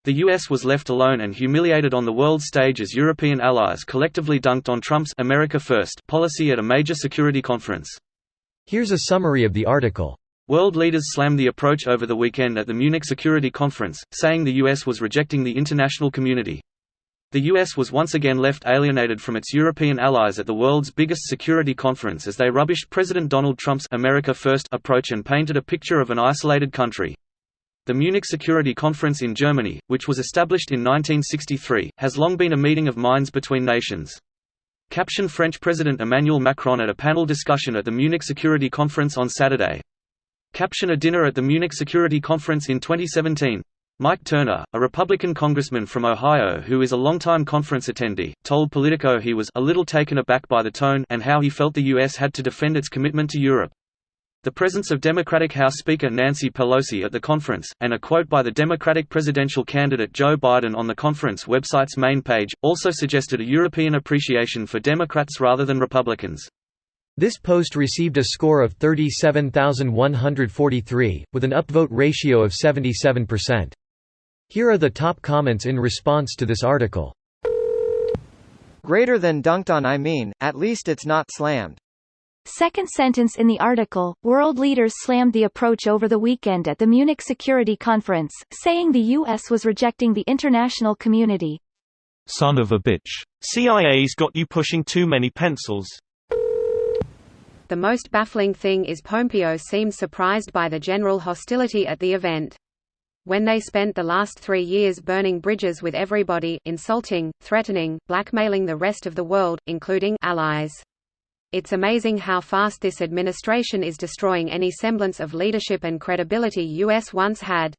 The US was left alone and humiliated on the world stage as European allies collectively dunked on Trump's "America First" policy at a major security conference. Here's a summary of the article. World leaders slammed the approach over the weekend at the Munich Security Conference, saying the US was rejecting the international community. The US was once again left alienated from its European allies at the world's biggest security conference as they rubbished President Donald Trump's "America First" approach and painted a picture of an isolated country. The Munich Security Conference in Germany, which was established in 1963, has long been a meeting of minds between nations. Caption French President Emmanuel Macron at a panel discussion at the Munich Security Conference on Saturday. Caption A dinner at the Munich Security Conference in 2017. Mike Turner, a Republican congressman from Ohio who is a longtime conference attendee, told Politico he was a little taken aback by the tone and how he felt the U.S. had to defend its commitment to Europe. The presence of Democratic House Speaker Nancy Pelosi at the conference, and a quote by the Democratic presidential candidate Joe Biden on the conference website's main page, also suggested a European appreciation for Democrats rather than Republicans. This post received a score of 37,143, with an upvote ratio of 77%. Here are the top comments in response to this article. Greater than dunked on. I mean, at least it's not slammed. Second sentence in the article, world leaders slammed the approach over the weekend at the Munich Security Conference, saying the U.S. was rejecting the international community. Son of a bitch. CIA's got you pushing too many pencils. The most baffling thing is Pompeo seemed surprised by the general hostility at the event. When they spent the last 3 years burning bridges with everybody, insulting, threatening, blackmailing the rest of the world, including allies. It's amazing how fast this administration is destroying any semblance of leadership and credibility US once had.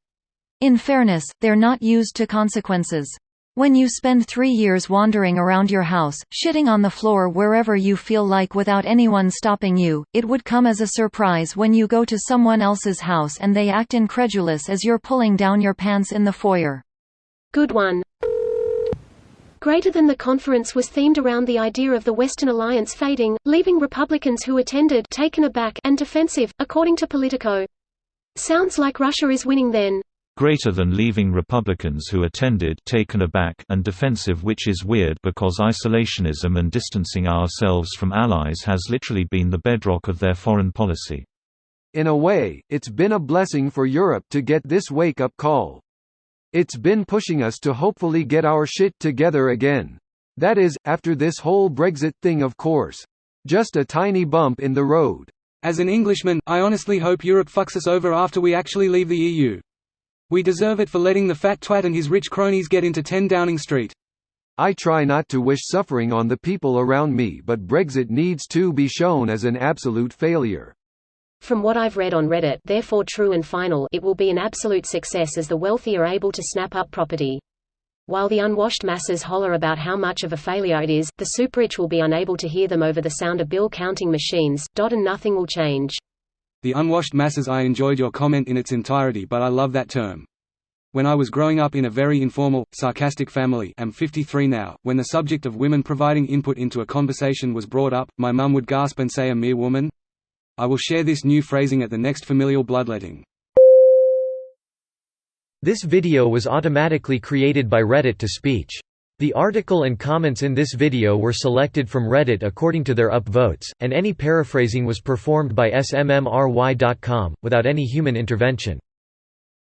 In fairness, they're not used to consequences. When you spend 3 years wandering around your house, shitting on the floor wherever you feel like without anyone stopping you, it would come as a surprise when you go to someone else's house and they act incredulous as you're pulling down your pants in the foyer. Good one. Greater than the conference was themed around the idea of the Western alliance fading, leaving Republicans who attended taken aback and defensive, according to Politico. Sounds like Russia is winning then. Greater than leaving Republicans who attended taken aback and defensive, which is weird because isolationism and distancing ourselves from allies has literally been the bedrock of their foreign policy. In a way, it's been a blessing for Europe to get this wake-up call. It's been pushing us to hopefully get our shit together again. That is, after this whole Brexit thing, of course. Just a tiny bump in the road. As an Englishman, I honestly hope Europe fucks us over after we actually leave the EU. We deserve it for letting the fat twat and his rich cronies get into 10 Downing Street. I try not to wish suffering on the people around me, but Brexit needs to be shown as an absolute failure. From what I've read on Reddit, therefore true and final, it will be an absolute success as the wealthy are able to snap up property. While the unwashed masses holler about how much of a failure it is, the super-rich will be unable to hear them over the sound of bill-counting machines, and nothing will change. The unwashed masses. I enjoyed your comment in its entirety, but I love that term. When I was growing up in a very informal, sarcastic family, I'm 53 now, when the subject of women providing input into a conversation was brought up, my mum would gasp and say, "A mere woman?" I will share this new phrasing at the next familial bloodletting. This video was automatically created by Reddit to speech. The article and comments in this video were selected from Reddit according to their upvotes, and any paraphrasing was performed by smmry.com, without any human intervention.